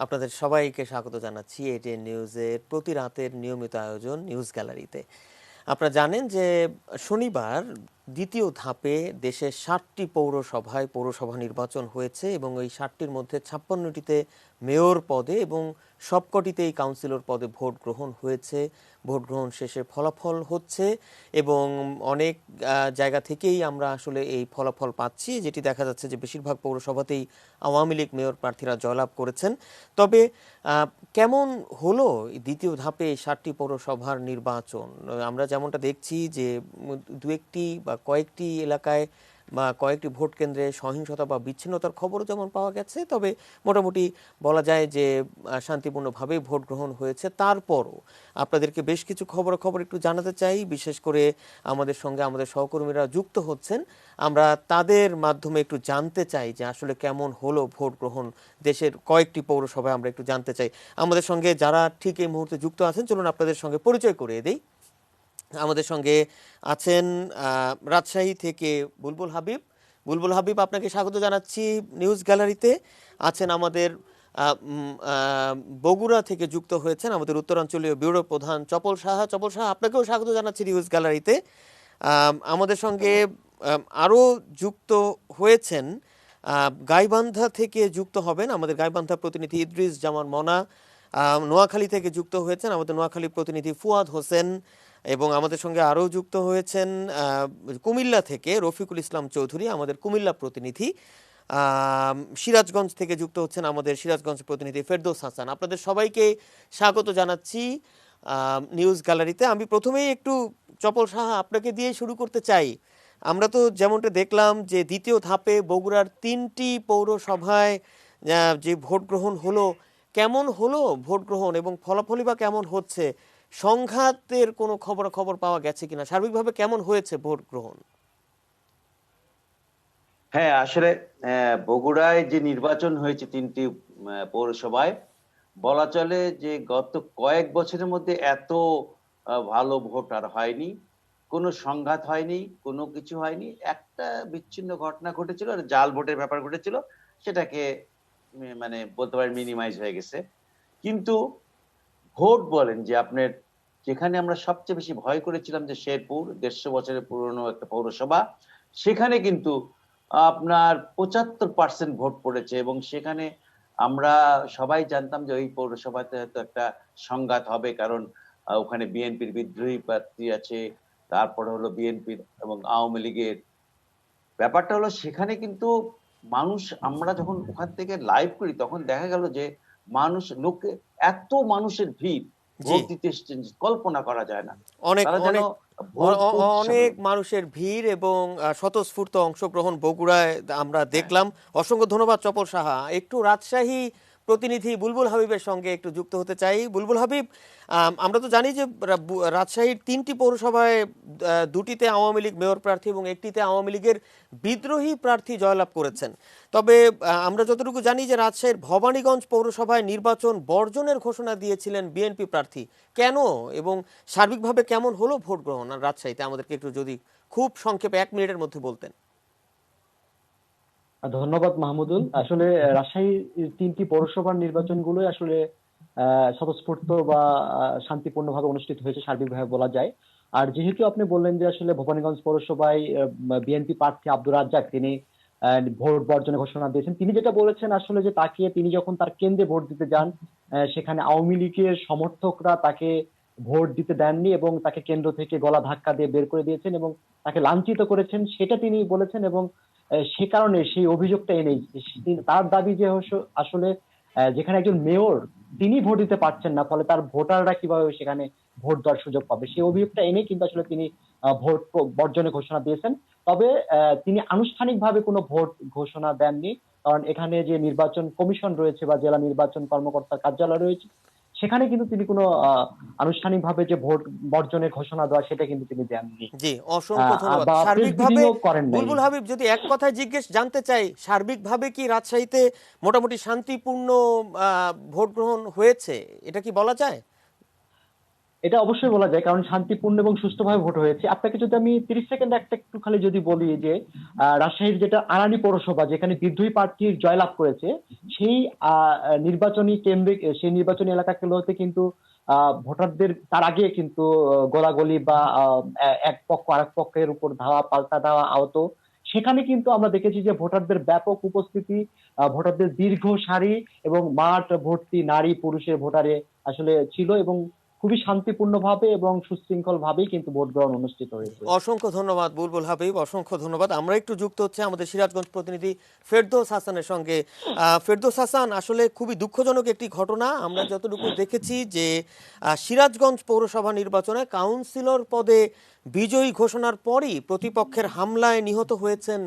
আপনাদের সবাইকে স্বাগত জানাচ্ছি এটিএন নিউজের প্রতি রাতের নিয়মিত আয়োজন নিউজ গ্যালারিতে। আপনারা জানেন যে শনিবার দ্বিতীয় ধাপে দেশের ৭টি পৌরসভায় পৌরসভা নির্বাচন হয়েছে এবং এই ৭টির মধ্যে ৫৬টিতে মেয়র পদে এবং সবকটিতেই কাউন্সিলর পদে ভোট গ্রহণ হয়েছে। ভোট গ্রহণ শেষে ফলাফল হচ্ছে এবং অনেক জায়গা থেকেই আমরা আসলে এই ফলাফল পাচ্ছি, যেটি দেখা যাচ্ছে যে বেশিরভাগ পৌরসভাতেই আওয়ামী লীগ মেয়র প্রার্থীরা জয়লাভ করেছেন। তবে কেমন হলো দ্বিতীয় ধাপে ৭টি পৌরসভার নির্বাচন? আমরা যেমনটা দেখছি যে দু একটি বা কয়েকটি এলাকায় বা কয়েকটি ভোট কেন্দ্রে সহিংসতা বা বিচ্ছিন্নতার খবরও যেমন পাওয়া গেছে, তবে মোটামুটি বলা যায় যে শান্তিপূর্ণভাবেই ভোট গ্রহণ হয়েছে। তারপরও আপনাদেরকে বেশ কিছু খবর একটু জানাতে চাই, বিশেষ করে আমাদের সঙ্গে আমাদের সহকর্মীরা যুক্ত হচ্ছেন। আমরা তাদের মাধ্যমে একটু জানতে চাই যে আসলে কেমন হলো ভোট গ্রহণ দেশের কয়েকটি পৌরসভায়, আমরা একটু জানতে চাই। আমাদের সঙ্গে যারা ঠিক এই মুহূর্তে যুক্ত আছেন, চলুন আপনাদের সঙ্গে পরিচয় করিয়ে দেই। আমাদের সঙ্গে আছেন রাজশাহী থেকে বুলবুল হাবিব। বুলবুল হাবিব, আপনাকে স্বাগত জানাচ্ছি নিউজ গ্যালারিতে। আছেন আমাদের বগুড়া থেকে যুক্ত হয়েছেন আমাদের উত্তরাঞ্চলীয় ব্যুরো প্রধান চপল সাহা। চপল সাহা, আপনাকেও স্বাগত জানাচ্ছি নিউজ গ্যালারিতে। আমাদের সঙ্গে আরও যুক্ত হয়েছেন গাইবান্ধা থেকে যুক্ত হবেন আমাদের গাইবান্ধা প্রতিনিধি ইদ্রিস জামান মনা। নোয়াখালী থেকে যুক্ত হয়েছেন আমাদের নোয়াখালী প্রতিনিধি ফুয়াদ হোসেন এবং আমাদের সঙ্গে আরও যুক্ত হয়েছেন কুমিল্লা থেকে রফিকুল ইসলাম চৌধুরী, আমাদের কুমিল্লা প্রতিনিধি। সিরাজগঞ্জ থেকে যুক্ত হচ্ছেন আমাদের সিরাজগঞ্জ প্রতিনিধি ফেরদৌস হাসান। আপনাদের সবাইকে স্বাগত জানাচ্ছি নিউজ গ্যালারিতে। আমি প্রথমেই একটু চপল সাহা আপনাকে দিয়ে শুরু করতে চাই। আমরা তো যেমনটা দেখলাম যে দ্বিতীয় ধাপে বগুড়ার 3টি পৌরসভায় যে ভোট গ্রহণ হলো, কেমন হলো ভোট গ্রহণ এবং ফলাফলই বা কেমন হচ্ছে? সংঘাতের কোনো খবর পাওয়া গেছে কিনা? সার্বিকভাবে কেমন হয়েছে ভোট গ্রহণ? হ্যাঁ, আসলে বগুড়ায় যে নির্বাচন হয়েছে 3টি পৌরসভায়, বলা চলে যে গত কয়েক বছরের মধ্যে এত ভালো ভোট আর হয়নি। কোনো সংঘাত হয়নি, কোনো কিছু হয়নি। একটা বিচ্ছিন্ন ঘটনা ঘটেছিল, আর জাল ভোটের ব্যাপার ঘটেছিল। সেটাকে মানে বলতে পারেন মিনিমাইজ হয়ে গেছে। কিন্তু ভোট বলেন যে আপনার, যেখানে আমরা সবচেয়ে বেশি ভয় করেছিলাম যে শেরপুর 150 বছরের পুরনো একটা পৌরসভা, সেখানে কিন্তু আপনার 75% ভোট পড়েছে। এবং সেখানে আমরা সবাই জানতাম যে ওই পৌরসভাতে হয়তো একটা সংঘাত হবে, কারণ ওখানে বিএনপির বিদ্রোহী প্রার্থী আছে, তারপরে হলো বিএনপির এবং আওয়ামী লীগের। ব্যাপারটা হলো সেখানে কিন্তু মানুষ, আমরা যখন ওখান থেকে লাইভ করি তখন দেখা গেল যে লোকে, এত মানুষের ভিড় জি, ভোট দিতে এসছেন কল্পনা করা যায় না। অনেক তারা যেন অনেক ভরপুর অনেক সামনে। মানুষের ভিড় এবং স্বতঃস্ফূর্ত অংশগ্রহণ বগুড়ায় আমরা হ্যাঁ, দেখলাম। অসংখ্য ধন্যবাদ চপল সাহা। একটু রাজশাহী প্রতিনিধি বুলবুল হাবিবের সঙ্গে একটু যুক্ত হতে চাই। বুলবুল হাবিব, আমরা তো জানি যে রাজশাহীর 3টি পৌরসভায় 2টিতে আওয়ামী লীগ মেয়র প্রার্থী এবং একটিতে আওয়ামী লীগের বিদ্রোহী প্রার্থী জয়লাভ করেছেন। তবে আমরা যতটুকু জানি যে রাজশাহীর ভবানীগঞ্জ পৌরসভায় নির্বাচন বর্জনের ঘোষণা দিয়েছিলেন বিএনপি প্রার্থী। কেন এবং সার্বিকভাবে কেমন হলো ভোট গ্রহণ আর রাজশাহীতে? আমাদেরকে একটু যদি খুব সংক্ষেপে 1 মিনিটের মধ্যে বলতেন। ধন্যবাদ মাহমুদুল। আসলে রাজশাহীর 3টি পৌরসভার নির্বাচনগুলোই আসলে স্বতঃস্ফূর্ত বা শান্তিপূর্ণভাবে অনুষ্ঠিত হয়েছে সার্বিকভাবে বলা যায়। আর যেহেতু আপনি বললেন যে আসলে ভবানীগঞ্জ পৌরসভায় বিএনপি প্রার্থী আব্দুর রাজ্জাক তিনি ভোট বর্জনের ঘোষণা দিয়েছেন, তিনি যেটা বলেছেন আসলে যে তিনি যখন তার কেন্দ্রে ভোট দিতে যান, সেখানে আওয়ামী লীগের সমর্থকরা তাকে ভোট দিতে দেননি এবং তাকে কেন্দ্র থেকে গলা ধাক্কা দিয়ে বের করে দিয়েছেন এবং তাকে লাঞ্ছিত করেছেন, সেটা তিনি বলেছেন। এবং সে কারণে সেই অভিযোগটা এনেই তার দাবি যে আসলে যেখানে একজন মেয়র তিনি ভোট দিতে পারছেন না, ফলে তার ভোটাররা কিভাবে সেখানে ভোট দেওয়ার সুযোগ পাবে, সেই অভিযোগটা এনে কিন্তু আসলে তিনি ভোট বর্জনের ঘোষণা দিয়েছেন। তবে তিনি আনুষ্ঠানিকভাবে কোনো ভোট ঘোষণা দেননি, কারণ এখানে যে নির্বাচন কমিশন রয়েছে বা জেলা নির্বাচন কর্মকর্তার কার্যালয় রয়েছে, সেখানে কিন্তু তিনি কোনো আনুষ্ঠানিকভাবে যে ভোট বর্জনের ঘোষণা দেওয়া সেটা কিন্তু তিনি দেননি জি, অসংখ্য ধন্যবাদ। বা প্রেস সার্বিকভাবে ব্রিফিংও করেন নাই। বুলবুল হাবিব, যদি এক কথায় জানতে চাই, সার্বিকভাবে কি রাজশাহীতে মোটামুটি শান্তিপূর্ণ ভোট গ্রহণ হয়েছে, এটা কি বলা যায়? এটা অবশ্যই বলা যায়, কারণ শান্তিপূর্ণ এবং সুষ্ঠুভাবে ভোট হয়েছে। আপনাকে যদি আমি 30 সেকেন্ড একটা একটু খালি যদি বলি যে রাজশাহীর যেটা আরানি পৌরসভা, যেখানে বিদ্রোহী প্রার্থী জয়লাভ করেছে, সেই নির্বাচনী কেন্দ্রে, সেই নির্বাচনী এলাকাগুলোতে কিন্তু ভোটারদের তার আগে কিন্তু গোলাগুলি বা এক পক্ষ আরেক পক্ষের উপর ধাওয়া পাল্টা ধাওয়া আহত, সেখানে কিন্তু আমরা দেখেছি যে ভোটারদের ব্যাপক উপস্থিতি, ভোটারদের দীর্ঘ সারি এবং মাঠ ভর্তি নারী পুরুষের ভোটারে আসলে ছিল, এবং খুবই শান্তিপূর্ণভাবে এবং সুশৃঙ্খল ভাবেই কিন্তু ভোট গ্রহণ অনুষ্ঠিত হয়েছে। অসংখ্য ধন্যবাদ বুলবুল হাবিব, অসংখ্য ধন্যবাদ। আমরা একটু যুক্ত হচ্ছে আমাদের সিরাজগঞ্জ প্রতিনিধি ফেরদৌস হাসানের সঙ্গে। ফেরদৌস হাসান, আসলে খুবই দুঃখজনক একটি ঘটনা। আমরা যতটুকু দেখেছি যে সিরাজগঞ্জ পৌরসভা নির্বাচনে কাউন্সিলর পদে বিজয়ী ঘোষণার পরই প্রতিপক্ষের হামলায় নিহত হয়েছেন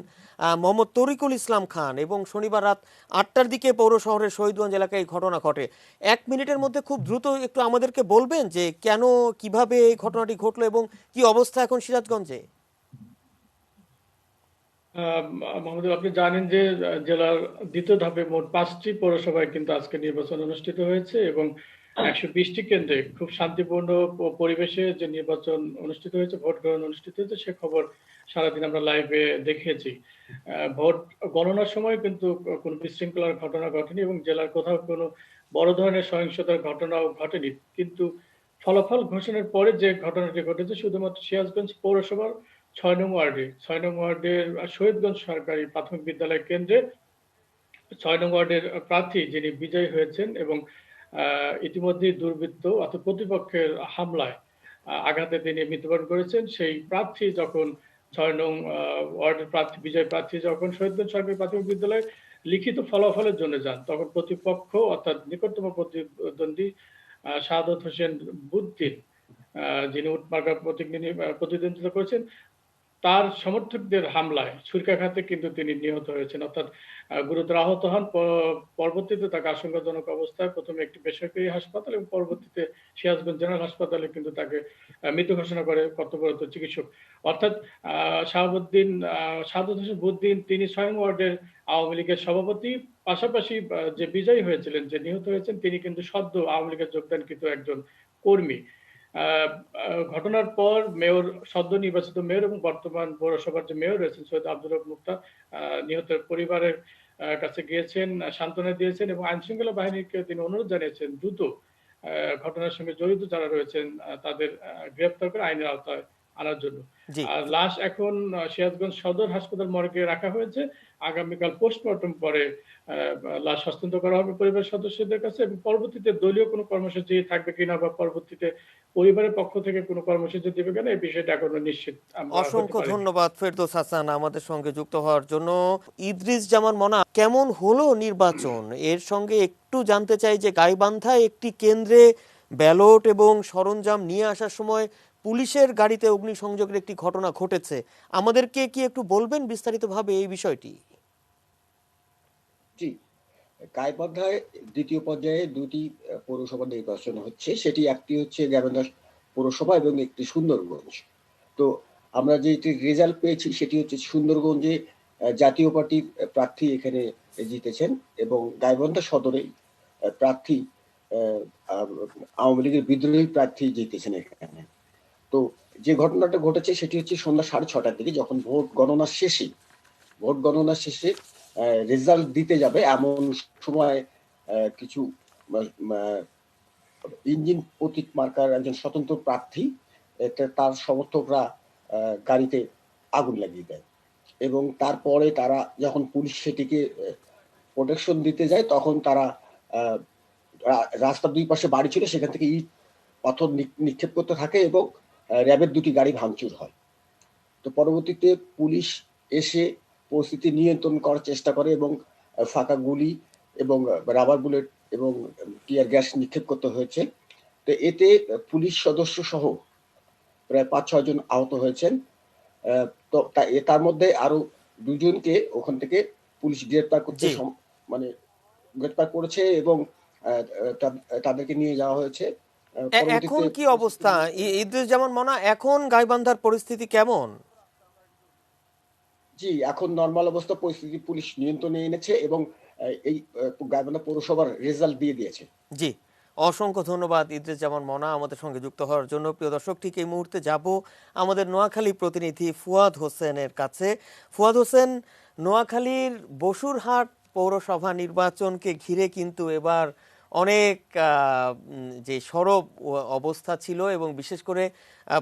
মোহাম্মদ তরিকুল ইসলাম খান, এবং শনিবার রাত 8টার দিকে পৌর শহরের শহীদগঞ্জ এলাকায় এই ঘটনা ঘটে। 1 মিনিটের মধ্যে খুব দ্রুত একটু আমাদেরকে বলবেন যে কেন, কিভাবে এই ঘটনাটি ঘটলো এবং কি অবস্থা এখন সিরাজগঞ্জে? মাহমুদুল, আপনি জানেন যে জেলার দ্বিতীয় ধাপে মোট 5টি পৌরসভায় কিন্তু আজকে নির্বাচন অনুষ্ঠিত হয়েছে এবং 120টি কেন্দ্রে খুব শান্তিপূর্ণ পরিবেশে যে নির্বাচন অনুষ্ঠিত হয়েছে, ভোট গ্রহণ অনুষ্ঠিত হয়েছে, সে খবর সারাদিন আমরা লাইভে দেখেছি। ভোট গণনার সময় কিন্তু কোনো বিশৃঙ্খলার ঘটনা ঘটেনি এবং জেলার কোথাও কোনো বড় ধরনের সহিংসতার ঘটনাও ঘটেনি। কিন্তু ফলাফল ঘোষণার পরে যে ঘটনাটি ঘটেছে শুধুমাত্র সিরাজগঞ্জ পৌরসভার 6 নং ওয়ার্ডের শহীদগঞ্জ সরকারি প্রাথমিক বিদ্যালয় কেন্দ্রে 6 নং ওয়ার্ডের প্রার্থী যিনি বিজয়ী হয়েছেন এবং ইতিমধ্যে দুর্বৃত্ত অর্থাৎ প্রতিপক্ষের হামলায় আঘাতে তিনি মৃত্যুবরণ করেছেন। সেই প্রার্থী যখন 6 নং ওয়ার্ডের প্রার্থী, বিজয় প্রার্থী যখন শহীদগঞ্জ সরকারি প্রাথমিক বিদ্যালয়ে লিখিত ফলাফলের জন্য যান, তখন প্রতিপক্ষ অর্থাৎ নিকটতম প্রতিদ্বন্দ্বী শাহাদত হোসেন বুদ্দিন, যিনি উটমার্কা প্রতিদ্বন্দ্বিতা করেছেন, তার সমর্থকদের হামলায় ছুরিকাঘাতে কিন্তু তিনি নিহত হয়েছেন, অর্থাৎ গুরুতর আহত হন। পরবর্তীতে তাকে আশঙ্কাজনক অবস্থায় প্রথমে একটি বেসরকারি হাসপাতাল এবং পরবর্তীতে সিরাজগঞ্জ জেনারেল হাসপাতালে কিন্তু তাকে মৃত ঘোষণা করে কর্তব্যরত চিকিৎসক। অর্থাৎ শাহাদত হোসেন বুদ্দিন, তিনি 6 ওয়ার্ডের আওয়ামী লীগের সভাপতি, পাশাপাশি যে বিজয়ী হয়েছিলেন, যে নিহত হয়েছেন, তিনি কিন্তু সদ্য আওয়ামী লীগের যোগদানকৃত একজন কর্মী। ঘটনার পর মেয়র, সদ্য নির্বাচিত মেয়র এবং বর্তমান পৌরসভার যে মেয়র রয়েছেন সৈয়দ আব্দুর রব মুক্তা, নিহতের পরিবারের কাছে গিয়েছেন, সান্ত্বনা দিয়েছেন এবং আইন শৃঙ্খলা বাহিনীকে তিনি অনুরোধ জানিয়েছেন দ্রুত ঘটনার সঙ্গে জড়িত যারা রয়েছেন তাদের গ্রেপ্তার করে আইনের আওতায় আনার জন্য। আর লাশ এখন সিরাজগঞ্জ সদর হাসপাতাল মর্গে রাখা হয়েছে। আগামীকাল পোস্টমর্টম পরে লাশ হস্তান্তর করা হবে পরিবারের সদস্যদের কাছে এবং পরবর্তীতে দলীয় কোনো কর্মসূচি থাকবে কিনা বা পরবর্তীতে পরিবারের পক্ষ থেকে কোনো কর্মসূচি দেবে কিনা, এই বিষয়টা এখনো নিশ্চিত। অসংখ্য ধন্যবাদ ফেরদৌস হাসান আমাদের সঙ্গে যুক্ত হওয়ার জন্য। ইদ্রিস জামান মনা, কেমন হলো নির্বাচন, এর সঙ্গে একটু জানতে চাই যে গাইবান্ধায় একটি কেন্দ্রে ব্যালট এবং সরঞ্জাম নিয়ে আসার সময় পুলিশের গাড়িতে অগ্নিসংযোগের একটি ঘটনা ঘটেছে। আমাদেরকে কি একটু বলবেন বিস্তারিতভাবে এই বিষয়টি? জি, গাইবান্ধায় দ্বিতীয় পর্যায়ে দুটি পৌরসভা নির্বাচন হচ্ছে। সেটি একটি হচ্ছে গাইবান্ধা পৌরসভা এবং একটি সুন্দরগঞ্জ। তো আমরা যে রেজাল্ট পেয়েছি সেটি হচ্ছে সুন্দরগঞ্জে জাতীয় পার্টির প্রার্থী এখানে জিতেছেন এবং গাইবান্ধা সদরে প্রার্থী আওয়ামী লীগের বিদ্রোহী প্রার্থী জিতেছেন এখানে। তো যে ঘটনাটা ঘটেছে সেটি হচ্ছে সন্ধ্যা 6:30টার দিকে, যখন ভোট গণনা শেষে রেজাল্ট দিতে যাবে এমন সময় কিছু ইঞ্জিন প্রতীক মার্কার একজন স্বতন্ত্র প্রার্থী, তার সমর্থকরা গাড়িতে আগুন লাগিয়ে দেয় এবং তারপরে তারা যখন পুলিশ সেটিকে প্রোটেকশন দিতে যায় তখন তারা রাস্তার দুই পাশে বাড়ি ছিল সেখান থেকে ইট পাথর নিক্ষেপ করতে থাকে এবং র্যাবের দুটি গাড়ি ভাঙচুর হয়। তো পরবর্তীতে পুলিশ এসে পরিস্থিতি নিয়ন্ত্রণ করার চেষ্টা করে এবং ফাঁকা গুলি এবং রাবার বুলেট এবং টিয়ার গ্যাস নিক্ষেপ করতে হয়েছে। তো এতে পুলিশ সদস্য সহ প্রায় 5-6 জন আহত হয়েছেন। তো তার মধ্যে আরো 2 জনকে ওখান থেকে পুলিশ গ্রেপ্তার করেছে এবং তাদেরকে নিয়ে যাওয়া হয়েছে। এখন কি অবস্থা ইদ্রিস জামান মনা, এখন গাইবান্ধার পরিস্থিতি কেমন? জি, এখন নরমাল অবস্থা, পরিস্থিতি পুলিশ নিয়ন্ত্রণে এনেছে এবং এই গাইবান্ধা পৌরসভার রেজাল্ট দিয়ে দিয়েছে। জি, অসংখ্য ধন্যবাদ ইদ্রিস জামান মনা আমাদের সঙ্গে যুক্ত হওয়ার জন্য। প্রিয় দর্শক, ঠিক এই মুহূর্তে যাব আমাদের নোয়াখালী প্রতিনিধি ফুয়াদ হোসেনের কাছে। ফুয়াদ হোসেন, নোয়াখালীর বসুরহাট পৌরসভা নির্বাচনকে ঘিরে কিন্তু এবার অনেক যে সরব অবস্থা ছিল এবং বিশেষ করে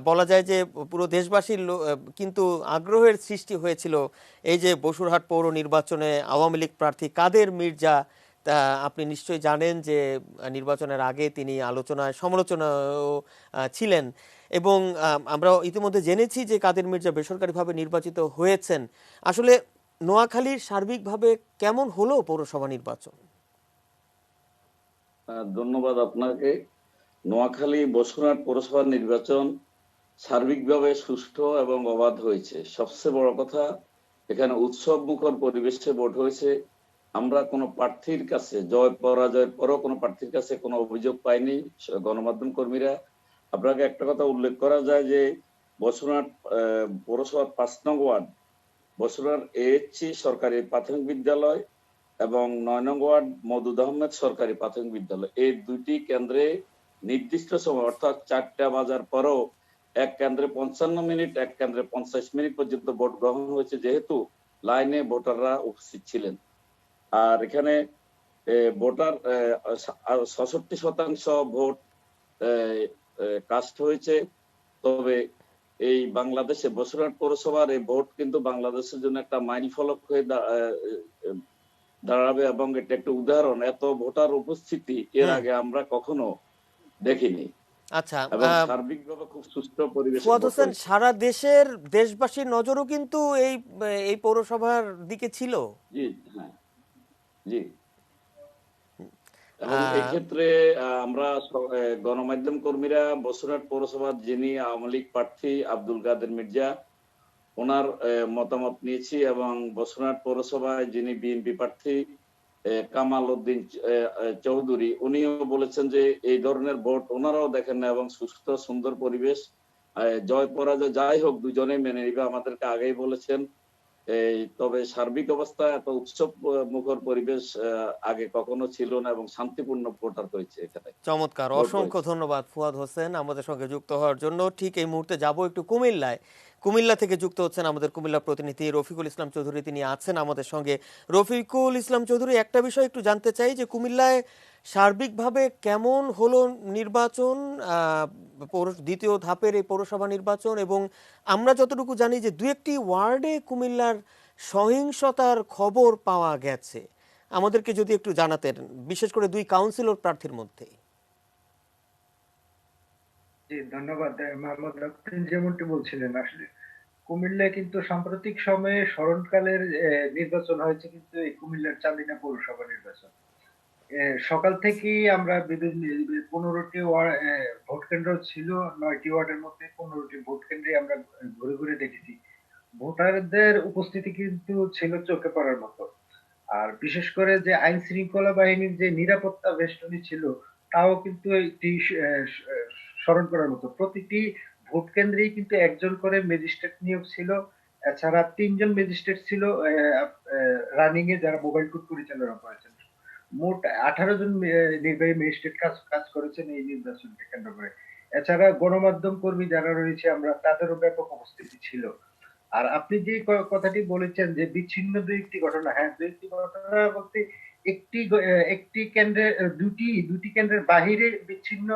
বলা যায় যে পুরো দেশবাসীর কিন্তু আগ্রহের সৃষ্টি হয়েছিল এই যে বসুরহাট পৌর নির্বাচনে আওয়ামী লীগ প্রার্থী কাদের মির্জা। তা আপনি নিশ্চয়ই জানেন যে নির্বাচনের আগে তিনি আলোচনায় সমালোচনাও ছিলেন এবং আমরা ইতিমধ্যে জেনেছি যে কাদের মির্জা বেসরকারিভাবে নির্বাচিত হয়েছেন। আসলে নোয়াখালীর সার্বিকভাবে কেমন হলো পৌরসভা নির্বাচন? ধন্যবাদ আপনাকে। নোয়াখালী বসুরহাট পৌরসভার নির্বাচন সার্বিকভাবে সুষ্ঠু এবং অবাধ হয়েছে। সবচেয়ে বড় কথা, এখানে উৎসব মুখর পরিবেশে ভোট হয়েছে। আমরা কোনো প্রার্থীর কাছে জয় পরাজয়ের পরও কোনো প্রার্থীর কাছে কোনো অভিযোগ পাইনি। গণমাধ্যম কর্মীরা, আপনাকে একটা কথা উল্লেখ করা যায় যে বসুরহাট পৌরসভার 5 নং ওয়ার্ড বসুরহাট AHC সরকারি প্রাথমিক বিদ্যালয় এবং 9 নং ওয়ার্ড মওদুদ আহমেদ সরকারি প্রাথমিক বিদ্যালয়, এই দুইটি কেন্দ্রে নির্দিষ্ট সময় অর্থাৎ 4টা বাজার পরও এক কেন্দ্রে 55 মিনিট, এক কেন্দ্রে 50 মিনিট পর্যন্ত ভোট গ্রহণ হয়েছে, যেহেতু লাইনে ভোটাররা উপস্থিত ছিলেন। আর এখানে ভোটার 66% ভোট কাস্ট হয়েছে। তবে এই বাংলাদেশে বসুরহাট পৌরসভার এই ভোট কিন্তু বাংলাদেশের জন্য একটা মাইল ফলক হয়ে দাঁড়াবে এবং এটা একটা উদাহরণ। এত ভোটার উপস্থিতি এর আগে আমরা কখনো দেখিনি। আচ্ছা, এবং সার্বিকভাবে খুব সুষ্ঠু পরিবেশ। ফুয়াদ হোসেন, সারা দেশের দেশবাসীর নজরও কিন্তু এই পৌরসভার দিকে ছিল। জি, হ্যাঁ, জি। এবং এক্ষেত্রে আমরা গণমাধ্যম কর্মীরা বসুরহাট পৌরসভার যিনি আওয়ামী লীগ প্রার্থী আব্দুল কাদের মির্জা, ওনার মতামত নিয়েছি এবং বসুরহাট পৌরসভায় যিনি বিএনপি প্রার্থী কামাল উদ্দিন চৌধুরী, উনিও বলেছেন যে এই ধরনের ভোট ওনারাও দেখেন না এবং সুস্থ সুন্দর পরিবেশ। জয় পরাজয় যাই হোক দুজনেই মেনে নিবে, আমাদেরকে আগেই বলেছেন। তবে সার্বিক অবস্থা এত উৎসব মুখর পরিবেশ আগে কখনো ছিল না এবং শান্তিপূর্ণ ভোটার হয়েছে এখানে। চমৎকার, অসংখ্য ধন্যবাদ ফুয়াদ হোসেন আমাদের সঙ্গে যুক্ত হওয়ার জন্য। ঠিক এই মুহূর্তে যাব একটু কুমিল্লায়। কুমিল্লা থেকে যুক্ত হচ্ছেন আমাদের কুমিল্লা প্রতিনিধি রফিকুল ইসলাম চৌধুরী, তিনি আছেন আমাদের সঙ্গে। রফিকুল ইসলাম চৌধুরী, একটা বিষয় একটু জানতে চাই যে কুমিল্লায় সার্বিকভাবে কেমন হলো নির্বাচন, দ্বিতীয় ধাপের এই পৌরসভা নির্বাচন, এবং আমরা যতটুকু জানি যে 2-1টি ওয়ার্ডে কুমিল্লার সহিংসতার খবর পাওয়া গেছে। আমাদেরকে যদি একটু জানাতেন, বিশেষ করে 2 কাউন্সিলর প্রার্থীর মধ্যে। জি, ধন্যবাদ মোহাম্মদ। আপনি যেমনটি বলছিলেন, আসলে কুমিল্লায় কিন্তু সাম্প্রতিক সময়ে স্মরণকালের নির্বাচন হয়েছে, কিন্তু এই কুমিল্লার চান্দিনা পৌরসভা নির্বাচন। সকাল থেকেই আমরা বিভিন্ন 15টি ভোট কেন্দ্র ছিল, 9টি ওয়ার্ডের মধ্যে 15টি ভোট কেন্দ্রে আমরা ঘুরে ঘুরে দেখেছি। ভোটারদের উপস্থিতি কিন্তু ছিল চোখে পড়ার মতো। আর বিশেষ করে যে আইন শৃঙ্খলা বাহিনীর যে নিরাপত্তা বেষ্টনী ছিল, তাও কিন্তু একটি স্মরণ করার মতো। প্রতিটি ভোট কেন্দ্রেই কিন্তু একজন করে ম্যাজিস্ট্রেট নিয়োগ ছিল। এছাড়া 3 জন ম্যাজিস্ট্রেট ছিল রানিং এ, যারা মোবাইল কোর্ট পরিচালনা করেছেন। মোট 18 জন নির্বাহী ম্যাজিস্ট্রেট কাজ করেছেন এই নির্বাচনকে কেন্দ্র করে। এছাড়া গণমাধ্যম কর্মী যারা রয়েছে, আমরা তাদেরও ব্যাপক উপস্থিতি ছিল। আর আপনি যে কথাটি বলেছেন যে বিচ্ছিন্ন 2-1টি ঘটনা, হ্যাঁ 2-1টি ঘটনা বলতে একটি কেন্দ্রে দুটি কেন্দ্রের বাহিরে বিচ্ছিন্ন,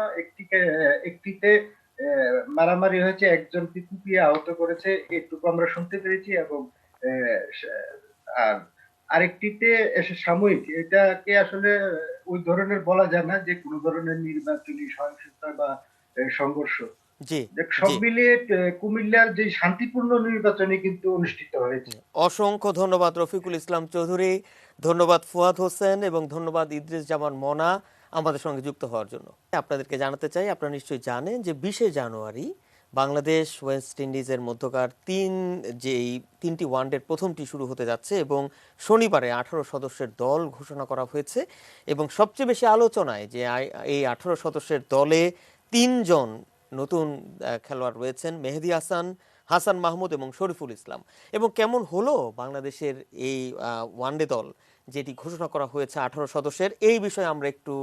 একটিতে মারামারি হয়েছে, একজনকে কুপিয়ে আহত করেছে, এটুকু আমরা শুনতে পেরেছি। এবং আর আরেকটিতে সাময়িক, এটাকে আসলে ওই ধরনের বলা যায় না যে কোনো ধরনের নির্বাচনী সহিংসতা বা সংঘর্ষ। সব মিলিয়ে কুমিল্লার যে শান্তিপূর্ণ নির্বাচনে কিন্তু অনুষ্ঠিত হয়েছে। অসংখ্য ধন্যবাদ রফিকুল ইসলাম চৌধুরী, ধন্যবাদ ফুয়াদ হোসেন এবং ধন্যবাদ ইদ্রিস জামান মনা আমাদের সঙ্গে যুক্ত হওয়ার জন্য। আপনাদেরকে জানাতে চাই, আপনারা নিশ্চয়ই জানেন যে 20শে জানুয়ারি বাংলাদেশ ওয়েস্ট ইন্ডিজের মধ্যকার 3টি ওয়ানডের প্রথমটি শুরু হতে যাচ্ছে এবং শনিবারে 18 সদস্যের দল ঘোষণা করা হয়েছে। এবং সবচেয়ে বেশি আলোচনায় যে এই 18 সদস্যের দলে 3 জন নতুন খেলোয়াড় রয়েছেন, মেহেদী হাসান, হাসান মাহমুদ এবং শরীফুল ইসলাম। এবং কেমন হলো বাংলাদেশের এই ওয়ানডে দল, যেটি ঘোষণা করা হয়েছে 18 সদস্যের, এই বিষয়ে আমরা একটু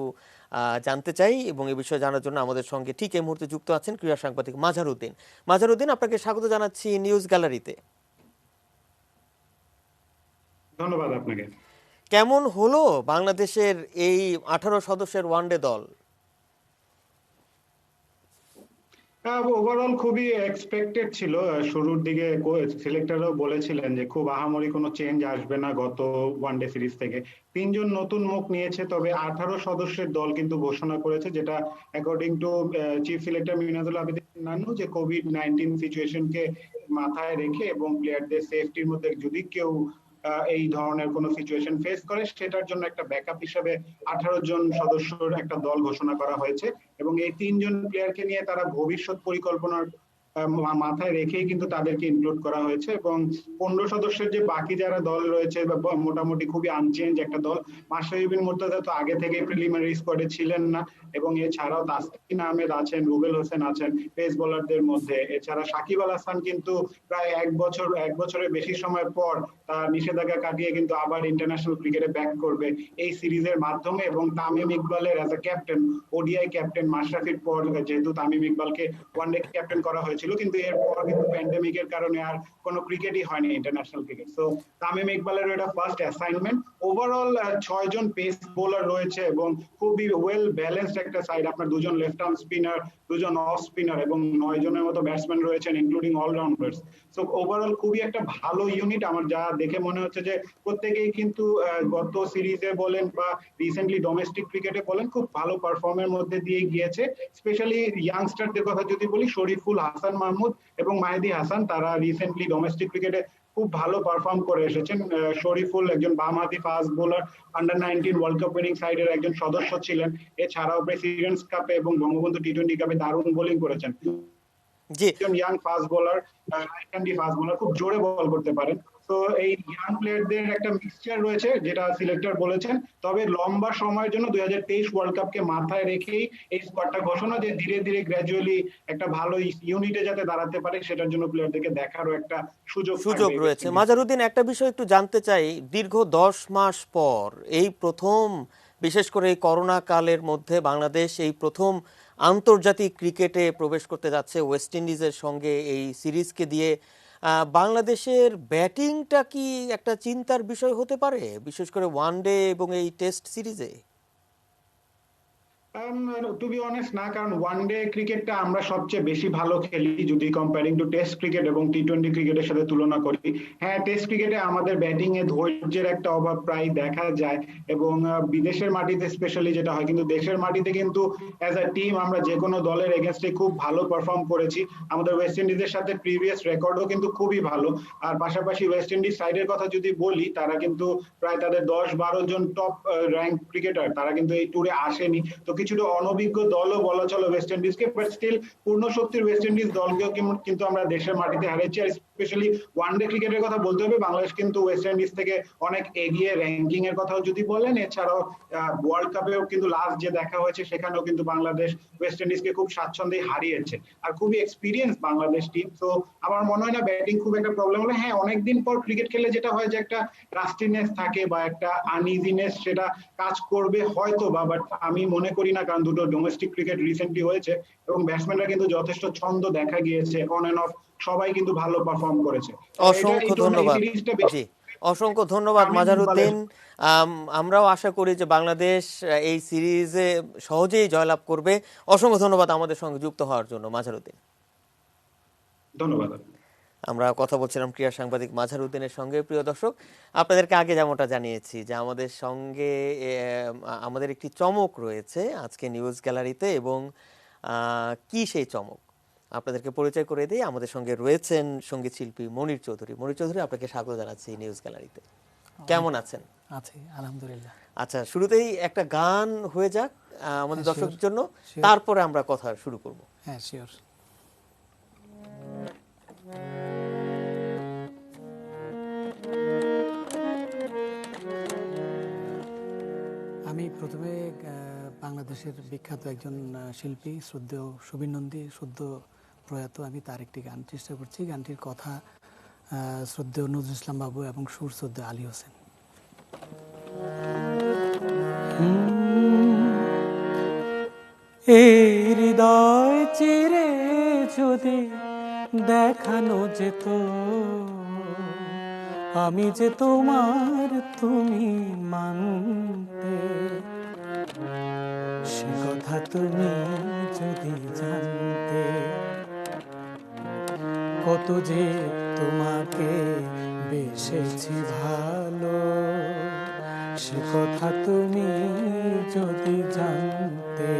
জানতে চাই এবং এই বিষয়ে জানার জন্য আমাদের সঙ্গে ঠিক এই মুহূর্তে যুক্ত আছেন ক্রীড়া সাংবাদিক মাজহার উদ্দিন। মাজহার উদ্দিন, আপনাকে স্বাগত জানাচ্ছি নিউজ গ্যালারিতে। ধন্যবাদ আপনাকে। কেমন হলো বাংলাদেশের এই 18 সদস্যের ওয়ানডে দল? ওভারঅল খুবই এক্সপেক্টেড ছিল। শুরুর দিকে সিলেক্টররাও বলেছিলেন যে খুব আহামরি কোনো চেঞ্জ আসবে না গত ওয়ানডে সিরিজ থেকে। 3 জন নতুন মুখ নিয়েছে, তবে 18 সদস্যের দল কিন্তু ঘোষণা করেছে, যেটা according to chief selector Minajul Abedin Nannu, যে কোভিড-19 সিচুয়েশনকে মাথায় রেখে এবং প্লেয়ারদের সেফটির মধ্যে যদি কেউ এই ধরনের কোনো সিচুয়েশন ফেস করে সেটার জন্য একটা ব্যাকআপ হিসেবে 18 জন সদস্যর একটা দল ঘোষণা করা হয়েছে এবং এই 3 জন প্লেয়ারকে নিয়ে তারা ভবিষ্যৎ পরিকল্পনার মাথায় রেখেই কিন্তু তাদেরকে ইনক্লুড করা হয়েছে। এবং 15 সদস্যের যে বাকি যারা দল রয়েছে মোটামুটি খুবই আনচেঞ্জ একটা দল। মাশরাফি বিন মুর্তজা তো আগে থেকে প্রিলিমিনারি স্কোয়াডে ছিলেন না এবং এছাড়াও তাসকিন আহমেদ আছেন, রুবেল হোসেন আছেন পেস বোলারদের মধ্যে। এছাড়া সাকিব আল হাসান কিন্তু প্রায় এক বছরের বেশি সময় পর তার নিষেধাজ্ঞা কাটিয়ে কিন্তু আবার ইন্টারন্যাশনাল ক্রিকেটে ব্যাক করবে এই সিরিজের মাধ্যমে। এবং তামিম ইকবালের as a captain, ODI captain, মাশরাফির পর যেহেতু তামিম ইকবালকে ওয়ানডে ক্যাপ্টেন করা হয়েছিল, কিন্তু এরপর কিন্তু প্যান্ডেমিকের কারণে আর কোনো ক্রিকেটই হয়নি ইন্টারন্যাশনাল ক্রিকেট। সো তামিম ইকবালের এটা ফার্স্ট অ্যাসাইনমেন্ট। ওভারঅল 6 জন পেস বোলার রয়েছে এবং খুবই ওয়েল ব্যালেন্সড একটা সাইড। আপনার 2 জন লেফট আর্ম স্পিনার, 2 জন অফ স্পিনার এবং 9 জনের মতো ব্যাটসম্যান রয়েছেন ইনক্লুডিং অলরাউন্ডার্স। সো ওভারঅল খুবই একটা ভালো ইউনিট। আমার যা দেখে মনে হচ্ছে যে প্রত্যেকেই কিন্তু গত সিরিজে বলেন বা রিসেন্টলি ডোমেস্টিক ক্রিকেটে বলেন খুব ভালো পারফর্মের মধ্যে দিয়ে গিয়েছে। স্পেশালি ইয়াংস্টারদের কথা যদি বলি, শরীফুল, হাসান মাহমুদ এবং মাহেদী হাসান, তারা রিসেন্টলি ডোমেস্টিক ক্রিকেটে খুব ভালো পারফর্ম করে এসেছেন। শরীফুল একজন বামহাতি fast bowler, under nineteen world cup winning সাইডের একজন সদস্য ছিলেন। এছাড়াও প্রেসিডেন্টস কাপে এবং বঙ্গবন্ধু টি-20 কাপে দারুণ বোলিং করেছেন। একজন young fast bowler, fast bowler, খুব জোরে বল করতে পারেন। তো এই ইয়াং প্লেয়ারদের একটা মিক্সচার রয়েছে যেটা সিলেক্টর বলেছেন। তবে লম্বা সময়ের জন্য 2023 ওয়ার্ল্ড কাপকে মাথায় রেখেই এই স্কোয়াডটা ঘোষণা, যে ধীরে ধীরে গ্র্যাজুয়ালি একটা ভালো ইউনিটে যাতে দাঁড়াতে পারে সেটার জন্য প্লেয়ারদেরকে দেখারও একটা সুযোগ রয়েছে। মাজহার উদ্দিন, একটা বিষয় একটু জানতে চাই, দীর্ঘ 10 মাস পর এই প্রথম, বিশেষ করে এই করোনা কালের মধ্যে বাংলাদেশ এই প্রথম আন্তর্জাতিক ক্রিকেটে প্রবেশ করতে যাচ্ছে ওয়েস্ট ইন্ডিজের সঙ্গে এই সিরিজকে দিয়ে। বাংলাদেশের ব্যাটিংটা কি একটা চিন্তার বিষয় হতে পারে, বিশেষ করে ওয়ানডে এবং এই টেস্ট সিরিজে? টু বি অনেস্ট না, কারণ ওয়ানডে ক্রিকেটটা আমরা সবচেয়ে বেশি ভালো খেলি যদি কম্পেয়ারিং টু টেস্ট ক্রিকেট এবং টি-20 ক্রিকেটের সাথে তুলনা করি। হ্যাঁ, টেস্ট ক্রিকেটে আমাদের ব্যাটিং এ ধৈর্যের একটা অভাব প্রায় দেখা যায় এবং বিদেশের মাটিতে স্পেশালি যেটা হয়, কিন্তু দেশের মাটিতে কিন্তু অ্যাজ আ টিম আমরা যে কোনো দলের এগেনস্টে খুব ভালো পারফর্ম করেছি। আমাদের ওয়েস্ট ইন্ডিজের সাথে প্রিভিয়াস রেকর্ডও কিন্তু খুবই ভালো। আর পাশাপাশি ওয়েস্ট ইন্ডিজ সাইডের কথা যদি বলি, তারা কিন্তু প্রায় তাদের 10-12 জন টপ র্যাঙ্ক ক্রিকেটার তারা কিন্তু এই ট্যুরে আসেনি। তো কিছুটা অনভিজ্ঞ দলও বলা চলে ওয়েস্ট ইন্ডিজকে, বাট স্টিল পূর্ণ শক্তির ওয়েস্ট ইন্ডিজ দলকেও কিন্তু আমরা দেশের মাটিতে হারিয়েছি। আর স্পেশালি ওয়ানডে ক্রিকেটের কথা বলতে হবে, বাংলাদেশ কিন্তু ওয়েস্ট ইন্ডিজ থেকে অনেক এগিয়ে র্যাঙ্কিং এর কথাও যদি বলেন। এছাড়াও ওয়ার্ল্ড কাপেও কিন্তু লাস্ট যে দেখা হয়েছে সেখানেও কিন্তু বাংলাদেশ ওয়েস্ট ইন্ডিজকে খুব স্বাচ্ছন্দ্যে হারিয়েছে। আর খুবই এক্সপিরিয়েন্স বাংলাদেশ টিম। তো আমার মনে হয় না ব্যাটিং খুব একটা প্রবলেম হলে। হ্যাঁ, অনেকদিন পর ক্রিকেট খেলে যেটা হয় যে একটা রাস্টিনেস থাকে বা একটা আনইজিনেস সেটা কাজ করবে হয়তো বা, বাট আমি মনে করি না, কারণ দুটো ডোমেস্টিক ক্রিকেট রিসেন্টলি হয়েছে এবং ব্যাটসম্যানরা কিন্তু যথেষ্ট ছন্দ দেখা গিয়েছে, অন এন্ড অফ সবাই কিন্তু ভালো পারফর্ম করেছে। অসংখ্য ধন্যবাদ। জি, অসংখ্য ধন্যবাদ মাজহার উদ্দিন। আমরাও আশা করি যে বাংলাদেশ এই সিরিজে সহজেই জয়লাভ করবে। অসংখ্য ধন্যবাদ আমাদের সঙ্গে যুক্ত হওয়ার জন্য মাজহার উদ্দিন। ধন্যবাদ। আমরা কথা বলছিলাম ক্রীড়া সাংবাদিক মাজহার উদ্দিনের সঙ্গে। প্রিয় দর্শক, আপনাদেরকে আগে যেমনটা জানিয়েছি যে আমাদের সঙ্গে আমাদের একটি চমক রয়েছে আজকে নিউজ গ্যালারিতে, এবং কি সেই চমক আপনাদেরকে পরিচয় করে দিই। আমাদের সঙ্গে রয়েছেন সঙ্গীত শিল্পী মনির চৌধুরী। মনির চৌধুরী, আপনাকে স্বাগত জানাচ্ছি নিউজ গ্যালারিতে। কেমন আছেন? আছি, আলহামদুলিল্লাহ। আচ্ছা, শুরুতেই একটা গান হয়ে যাক আমাদের দর্শকদের জন্য, তারপরে আমরা কথা শুরু করব। হ্যাঁ, শিওর। আমি প্রথমে বাংলাদেশের বিখ্যাত একজন শিল্পী শ্রদ্ধেয় সুবীর নন্দী, সদ্য প্রয়াত, আমি তার একটি গান চেষ্টা করছি। গানটির কথা শ্রদ্ধেয় নজরুল ইসলাম বাবু এবং সুর শ্রদ্ধেয় আলী হোসেন। এই হৃদয় চিরে যদি দেখানো যেত আমি যে তোমার তুমি মানতে, সে কথা তুমি যদি জানতে, কত যে তোমাকে বেসেছি ভালো, সে কথা তুমি যদি জানতে।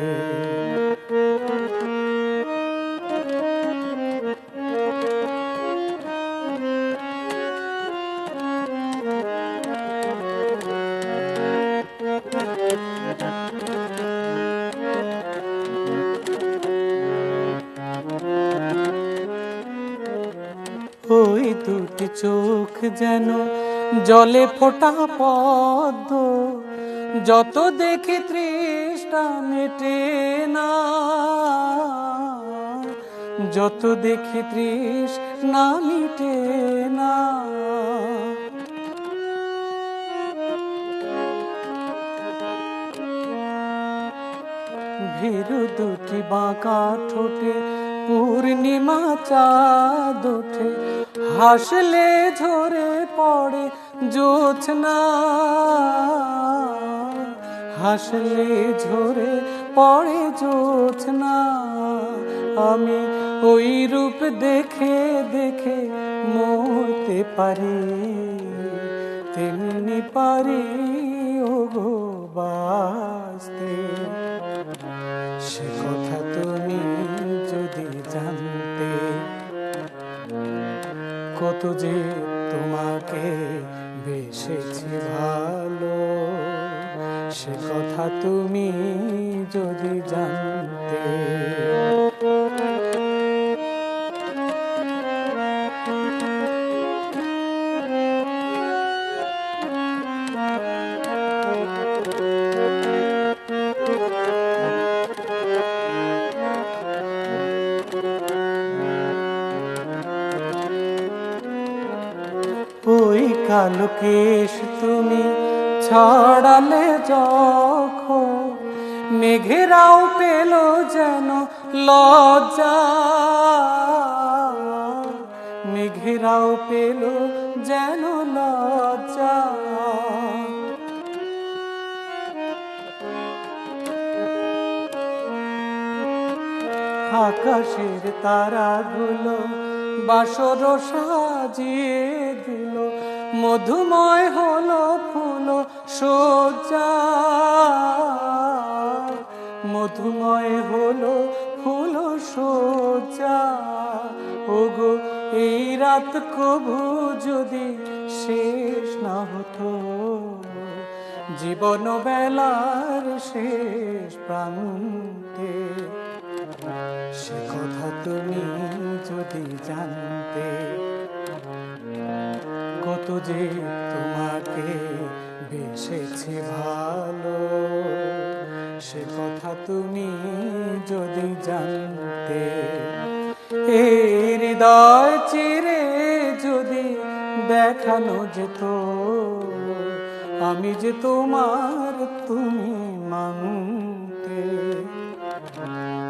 ওই দুটি চোখ যেন জলে ফোটা পদ্ম, যত দেখি তৃষ্ণা মেটে না, যত দেখি তৃষ্ণা মিটে না। ভীরু দুটি বাঁকা ঠোঁটে পূর্ণিমা চাঁদ ওঠে, হাসলে ঝরে পড়ে জোছনা, হাসলে ঝরে পড়ে জোছনা। আমি ওই রূপ দেখে দেখে মরতে পারি, তেমনি পারি ওগো বাঁচতে, সে কথা তুমি যদি জানতে, কত যে তোমাকে বেসেছি ভালো, সে কথা তুমি যদি জানতে। ওই কালো কেশ তুমি ছড়ালে যখন, মেঘেরাও পেল যেন লজ্জা, মেঘেরাও পেল যেন লজ্জা। আকাশের তারাগুলো বাসর সাজিয়ে দিল, মধুময় হলো ফুল সজ্জা, মধুময় হলো ফুল সজ্জা। ওগো এই রাত কবু যদি শেষ না হতো, জীবন বেলার শেষ প্রান্তে, সে কথা তুমি যদি জানতে, কত যে তোমাকে বেসেছি ভালো, সে কথা তুমি যদি জানতে। এই হৃদয় চিরে যদি দেখানো যেত আমি যে তোমার তুমি মানতে,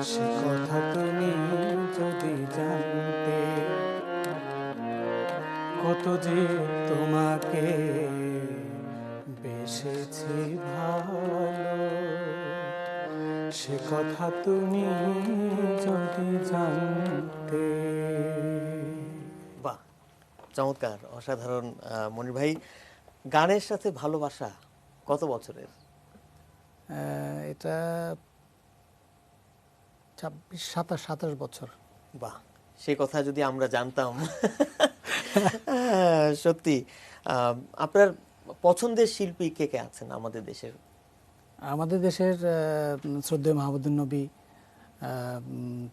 সে কথা তুমি যদি জানতে, কত যে তোমাকে বেসেছি ভালো, সে কথা তুমি যদি জানতে। বাহ, চমৎকার, অসাধারণ। মনির ভাই, গানের সাথে ভালোবাসা কত বছরের? এটা 27 বছর। বাহ, সেই কথা যদি আমরা জানতাম। সত্যি। আপনার পছন্দের শিল্পী কে কে আছেন আমাদের দেশের? আমাদের দেশের শ্রদ্ধেয় মাহমুদুন নবী,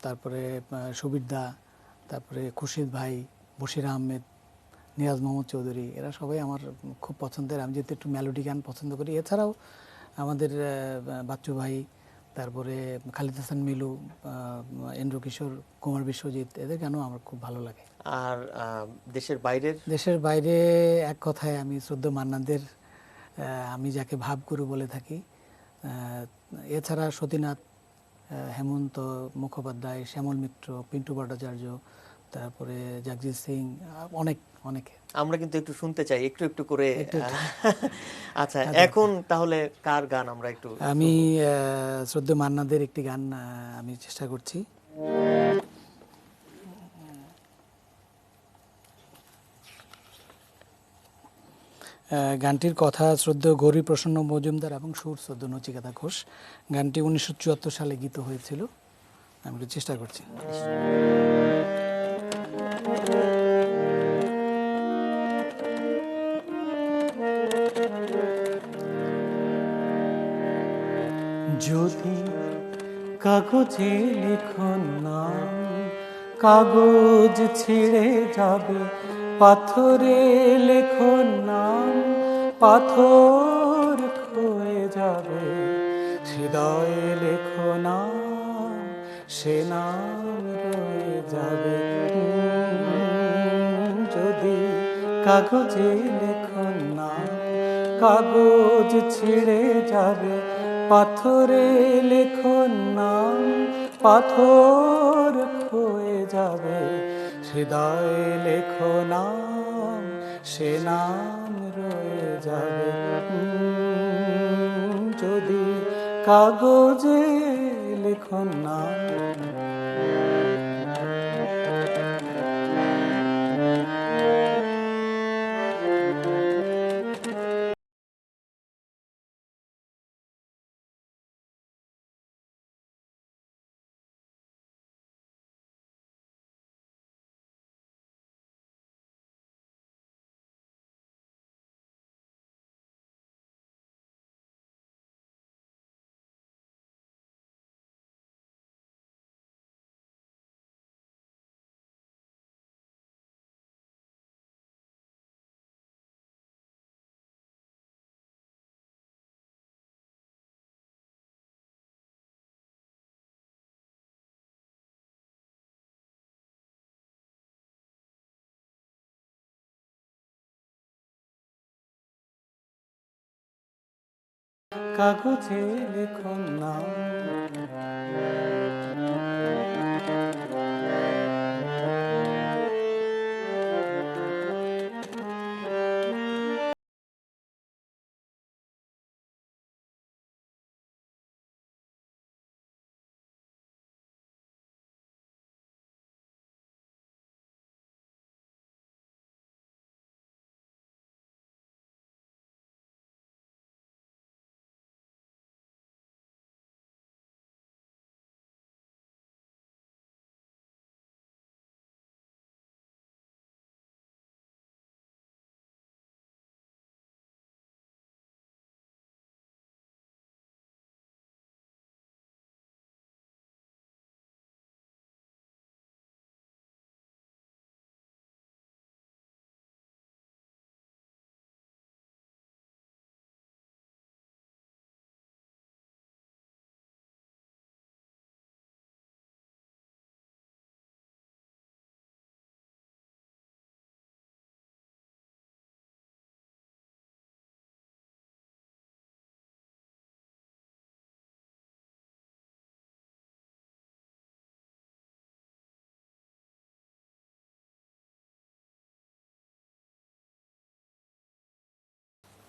তারপরে সুবীর দা, তারপরে খুরশিদ ভাই, বশির আহমেদ, নিয়াজ মোহাম্মদ চৌধুরী, এরা সবাই আমার খুব পছন্দের। আমি যেহেতু একটু মেলোডি গান পছন্দ করি। এছাড়াও আমাদের বাচ্চু ভাই, তারপরে খালিদ হাসান মিলু, এন্দ্র কিশোর, কুমার বিশ্বজিৎ, এদের গানও আমার খুব ভালো লাগে। আর দেশের বাইরের? দেশের বাইরে এক কথায় আমি শ্রদ্ধেয় মান্নানদের, আমি যাকে ভাবগুরু বলে থাকি, এছাড়া সতীনাথ, হেমন্ত মুখোপাধ্যায়, শ্যামল মিত্র, পিন্টু ভট্টাচার্য, তারপরে জগজিৎ সিং, অনেক অনেকে। আমরা কিন্তু একটু শুনতে চাই একটু একটু করে। একটু একটু। আচ্ছা, এখন তাহলে কার গান আমরা একটু আমি শ্রদ্ধেয় মান্নাদের একটি গান আমি চেষ্টা করছি। গানটির কথা শ্রদ্ধেয় গৌরী প্রসন্ন মজুমদার এবং সুর শ্রদ্ধেয় নচিকেতা ঘোষ। গানটি 1974 সালে গীত হয়েছিল। আমি একটু চেষ্টা করছি। যদি কাগজে লিখন নাম, কাগজ ছিঁড়ে যাবে, পাথরে লেখন নাম, পাথর ক্ষয়ে যাবে, হৃদয়ে লেখো নাম, সে নাম রয়ে যাবে। যদি কাগজে লেখন নাম, কাগজ ছিঁড়ে যাবে, পাথরে লেখন নাম, পাথর ক্ষয়ে যাবে, হৃদয়ে লেখো নাম, সে নাম রয়ে যাবে। যদি কাগজে লেখন নাম। কাগজে লেখন নাম।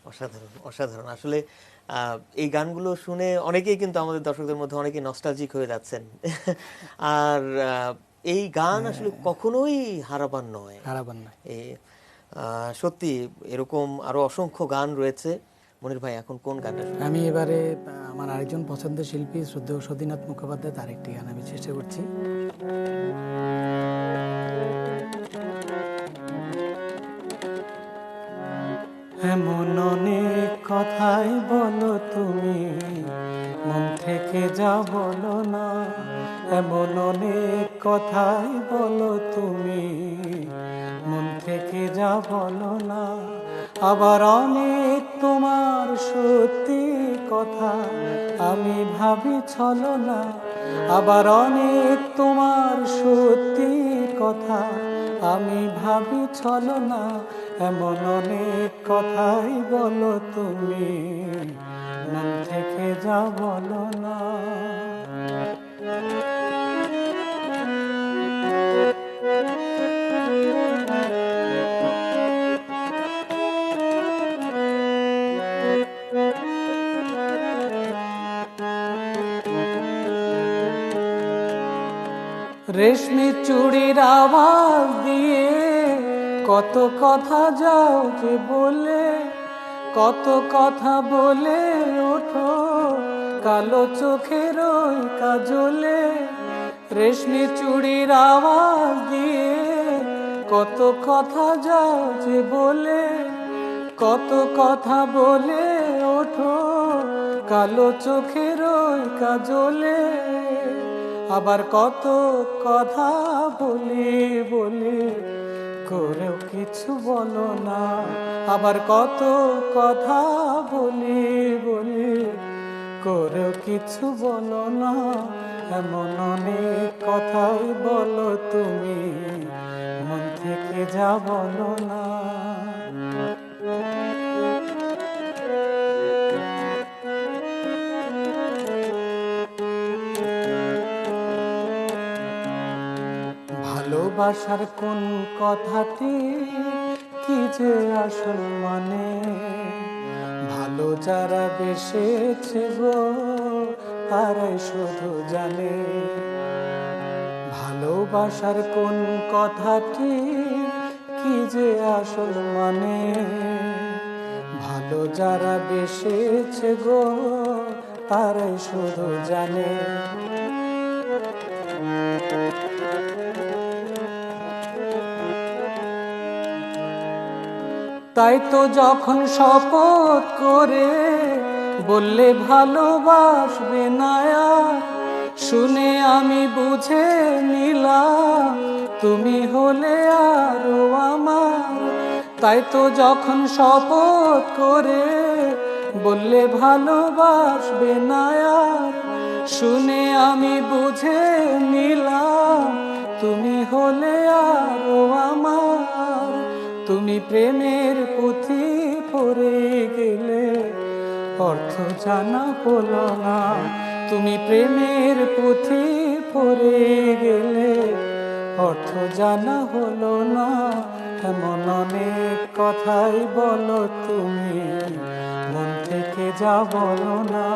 অসাধারণ, অসাধারণ। আসলে এই গানগুলো শুনে অনেকেই কিন্তু আমাদের দর্শকদের মধ্যে অনেকেই নস্টালজিক হয়ে যাচ্ছেন। আর এই গান আসলে কখনোই হারাবার নয়, হারাবার নয়। সত্যি এরকম আরো অসংখ্য গান রয়েছে। মনির ভাই, এখন কোন গানটা শুনবেন? আমি এবারে আমার আরেকজন পছন্দের শিল্পী শ্রদ্ধেয় সতীনাথ মুখোপাধ্যায়, তার একটি গান আমি চেষ্টা করছি। এমন অনেক কথাই বলো তুমি, মন থেকে যা বলো না। এমন অনেক কথাই বলো তুমি, মন থেকে যা বলো না। আবার অনেক তোমার সত্যি কথা আমি ভাবি ছলনা। আবার অনেক তোমার সত্যি কথা আমি ভাবি ছলনা। এমন অনেক কথাই বলো তুমি, মন থেকে যা বলো না। রেশমি চুড়ির আওয়াজ দিয়ে কত কথা যাও যে বলে, কত কথা বলে ওঠো কালো চোখের ওই কাজলে। রেশমি চুড়ির আওয়াজ দিয়ে কত কথা যাও যে বলে, কত কথা বলে ওঠো কালো চোখের ওই কাজলে। আবার কত কথা বলি বলি করেও কিছু বলো না। আবার কত কথা বলি বলি করেও কিছু বলো না। এমন অনেক কথাই বলো তুমি, মন থেকে যা বলো না। ভালোবাসার কোন কথাটি কি যে আসল মানে, ভালো যারা বেসেছে গো তারাই শুধু জানে। ভালোবাসার কোন কথাটি কি যে আসল মানে, ভালো যারা বেসেছে গো তারাই শুধু জানে। তাই তো যখন শপথ করে বললে ভালোবাসবে না আর, শুনে আমি বুঝে নিলাম তুমি হলে আরো আমার। তাই তো যখন শপথ করে বললে ভালোবাসবে না আর, শুনে আমি বুঝে নিলাম তুমি হলে আরো আমার। তুমি প্রেমের পুঁথি পড়ে গেলে অর্থ জানা হলো না। তুমি প্রেমের পুঁথি পড়ে গেলে অর্থ জানা হলো না। এমন অনেক কথাই বলো তুমি, মন থেকে যা বলো না।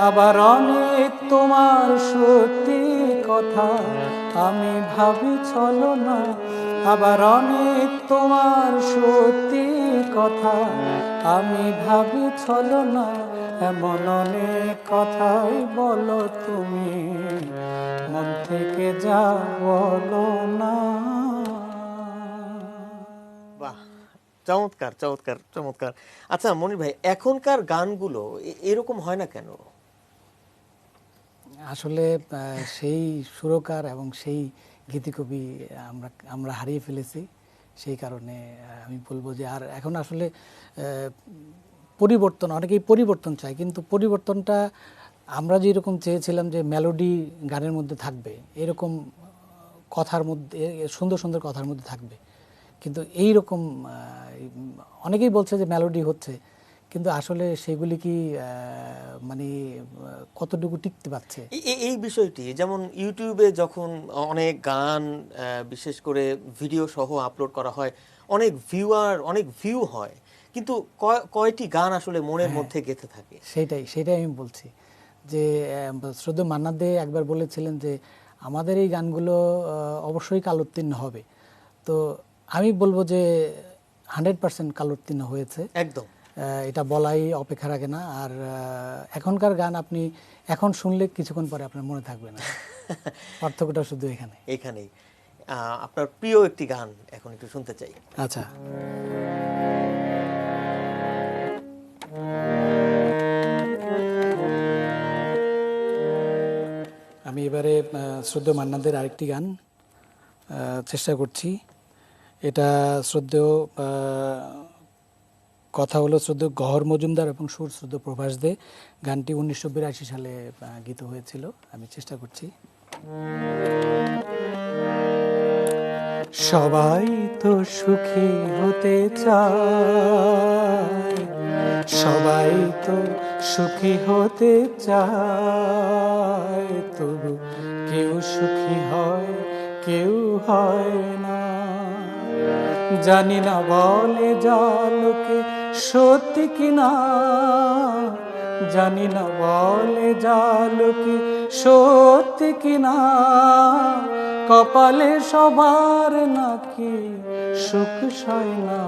আবার অনেক তোমার সত্যি কথা আমি ভাবি চলো না। আবার অনেক তোমার সত্যি কথা আমি ভাবি চলো না। এমন অনেক কথাই বলো তুমি, মন থেকে যা বলো না। বাহ, চমৎকার চমৎকার চমৎকার। আচ্ছা মনির ভাই, এখনকার গানগুলো এরকম হয় না কেন? আসলে সেই সুরকার এবং সেই গীতিকবি আমরা হারিয়ে ফেলেছি। সেই কারণে আমি বলবো যে আর এখন আসলে পরিবর্তন, অনেকেই পরিবর্তন চায়, কিন্তু পরিবর্তনটা আমরা যেরকম চেয়েছিলাম যে মেলোডি গানের মধ্যে থাকবে, এরকম কথার মধ্যে সুন্দর সুন্দর কথার মধ্যে থাকবে, কিন্তু এই রকম অনেকেই বলছে যে মেলোডি হচ্ছে, কিন্তু আসলে সেগুলি কি মানে কতটুকু টিকতে পারছে? এই বিষয়টি যেমন ইউটিউবে যখন অনেক গান বিশেষ করে ভিডিও সহ আপলোড করা হয়, অনেক ভিউ হয়, কিন্তু কয়টি গান আসলে মনের মধ্যে গেঁথে থাকে? সেটাই আমি বলছি যে শ্রদ্ধেয় মান্না দে একবার বলেছিলেন যে আমাদের এই গানগুলো অবশ্যই কালোত্তীর্ণ হবে। তো আমি বলবো যে 100% কালোত্তীর্ণ হয়েছে, একদম। এটা বলাই অপেক্ষা রাখে না। আর এখনকার গান আপনি এখন শুনলে কিছুক্ষণ পরে আপনার মনে থাকবে না। পার্থক্যটা শুধু এখানেই। আপনার প্রিয় একটি গান এখন একটু শুনতে চাই। আচ্ছা, আমি এবারে শ্রদ্ধেয় মান্নাদের আরেকটি গান চেষ্টা করছি। এটা শ্রদ্ধেয় কথা হলো শ্রদ্ধেয় গহর মজুমদার এবং সুর শ্রদ্ধেয় প্রভাস দে। গানটি 1982 সালে গীত হয়েছিল। আমি চেষ্টা করছি। সবাই তো সুখী হতে চায়, সবাই তো সুখী হতে চায়, তবু কেউ সুখী হয় কেউ হয় না। জানি না বলে যা লোকে সত্যি কিনা, জানি না বলে যা লোকে সত্যি কিনা, কপালে সবার নাকি সুখ সয় না।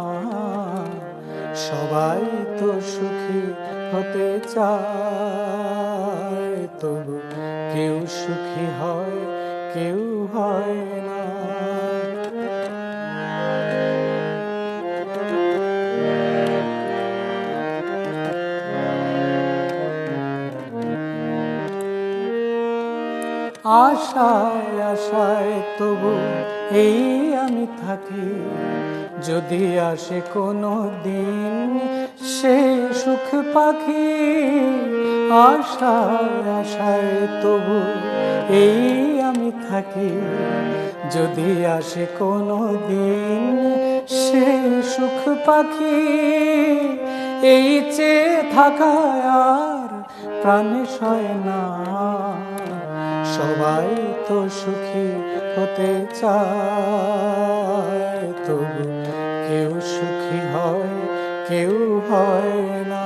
সবাই তো সুখী হতে চায়, তবু কেউ সুখী হয় কেউ হয় না। আশায় আশায় তবু এই আমি থাকি, যদি আসে কোনো দিন সে সুখ পাখি। আশায় আশায় তবু এই আমি থাকি, যদি আসে কোনো দিন সে সুখ পাখি। এই চেয়ে থাকায় আর প্রাণে সয় না, সবাই তো সুখী হতে চায়, তবু কেউ সুখী হয় কেউ হয় না।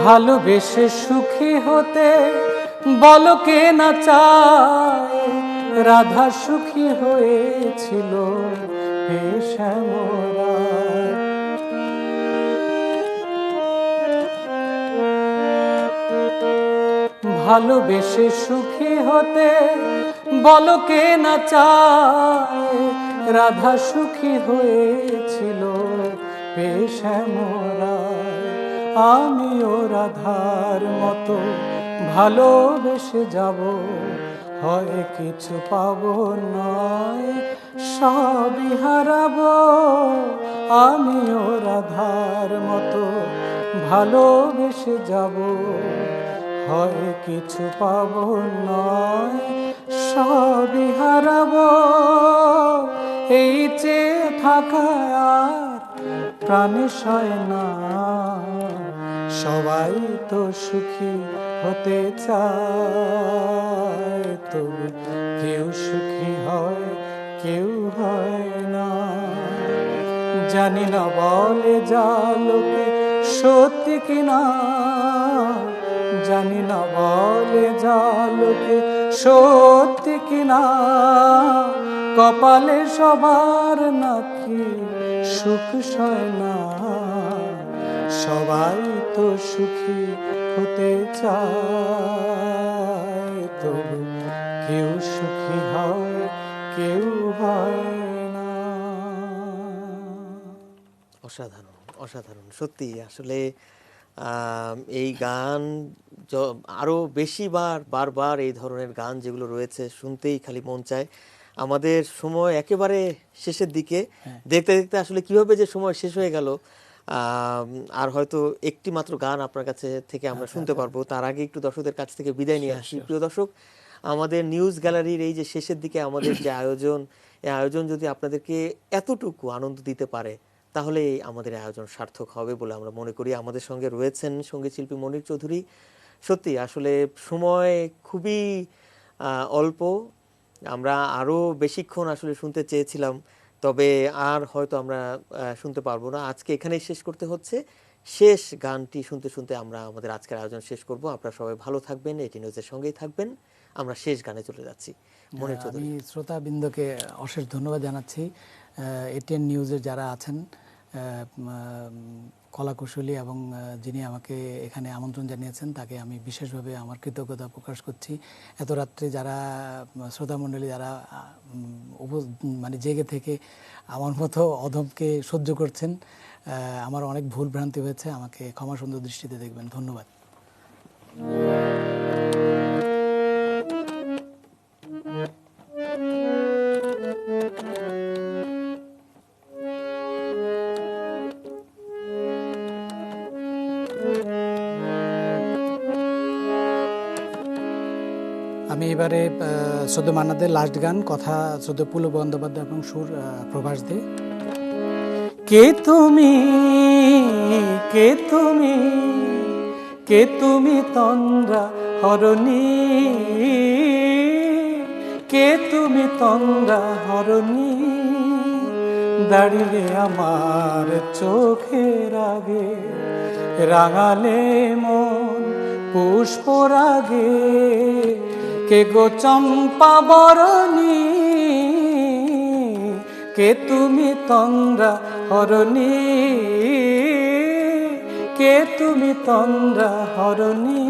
ভালোবেসে সুখী হতে বলো কে না চায়, রাধা সুখী হয়েছিল শ্যামরায়। ভালোবেসে সুখী হতে বলো কে না চায়, রাধা সুখী হয়েছিল শ্যামরায়। আমিও রাধার মতো ভালোবেসে যাব, হয় কিছু পাবো নয় সবই হারাবো। আমিও রাধার মতো ভালোবেসে যাব, হয় কিছু পাবো নয় সবই হারাবো। এই চেয়ে থাকায় আর প্রাণে সয় না, সবাই তো সুখী হতে চায়, তবু কেউ সুখী হয় কেউ হয় না। জানি না বলে যা লোকে সত্যি কিনা, জানি না বলে যা লোকে সত্যি কিনা, কপালে সবার নাকি সুখ সয় না। সবাই তো সুখী হতে চায়, তবু কেউ সুখী হয় কেউ হয় না। অসাধারণ অসাধারণ সত্যি। আসলে এই গান আরো বেশি বারবার এই ধরনের গান যেগুলো রয়েছে শুনতেই খালি মন চায়। আমাদের সময় একেবারে শেষের দিকে, দেখতে দেখতে আসলে কিভাবে যে সময় শেষ হয়ে গেল। আর হয়তো একটি মাত্র গান আপনার কাছে থেকে আমরা শুনতে পারবো, তার আগে একটু দর্শকদের কাছ থেকে বিদায় নিয়ে আসি। প্রিয় দর্শক, আমাদের নিউজ গ্যালারির এই যে শেষের দিকে আমাদের যে আয়োজন, এই আয়োজন যদি আপনাদেরকে এতটুকু আনন্দ দিতে পারে তাহলে আমাদের আয়োজন সার্থক হবে বলে আমরা মনে করি। আমাদের সঙ্গে রয়েছেন সঙ্গীত শিল্পী মনির চৌধুরী। সত্যি আসলে সময় খুবই অল্প, আমরা আরো বেশিক্ষণ আসলে শুনতে চেয়েছিলাম, তবে আর হয়তো আমরা শুনতে পারবো না। আজকে এখানেই শেষ করতে হচ্ছে। শেষ গানটি শুনতে শুনতে আমরা আমাদের আজকের আয়োজন শেষ করব। আপনারা সবাই ভালো থাকবেন, এটি নিউজের সঙ্গেই থাকবেন। আমরা শেষ গানে চলে যাচ্ছি। আমি শ্রোতাবৃন্দকে অশেষ ধন্যবাদ জানাচ্ছি। এটিএন নিউজের যারা আছেন কলাকুশলী এবং যিনি আমাকে এখানে আমন্ত্রণ জানিয়েছেন তাকে আমি বিশেষভাবে আমার কৃতজ্ঞতা প্রকাশ করছি। এত রাত্রে যারা শ্রোতামণ্ডলী যারা মানে জেগে থেকে আমার মতো অধমকে সহ্য করছেন, আমার অনেক ভুল ভ্রান্তি হয়েছে, আমাকে ক্ষমা সুন্দর দৃষ্টিতে দেখবেন। ধন্যবাদ। আমি এবারে সদ্য মান্নাদের লাস্ট গান, কথা সদ্য পুলক বন্দ্যোপাধ্যায় এবং সুর প্রভাস দে। কে তুমি, কে তুমি, কে তুমি তন্দ্রা হরণী, কে তুমি তন্দ্রা হরণী, দাঁড়িয়ে আমার চোখের আগে, রাঙালে মন পুষ্পরাগে, কে গো চম্পা বরণী, কে তুমি তন্দ্রা হরণী, কে তুমি তন্দ্রা হরণী।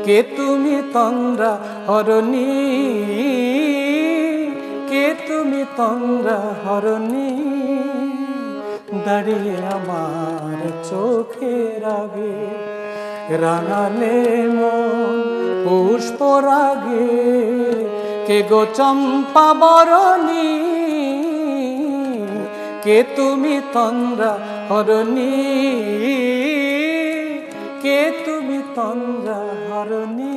কে তুমি তন্দ্রা হরণী, কে তুমি তন্দ্রা হরণী, দাঁড়িয়ে আমার চোখের আগে, রাঙালে মন পুষ্পরাগে, কে গো চম্পা বরণী, কে তুমি তন্দ্রা হরণী, কে তুমি তন্দ্রা হরণী।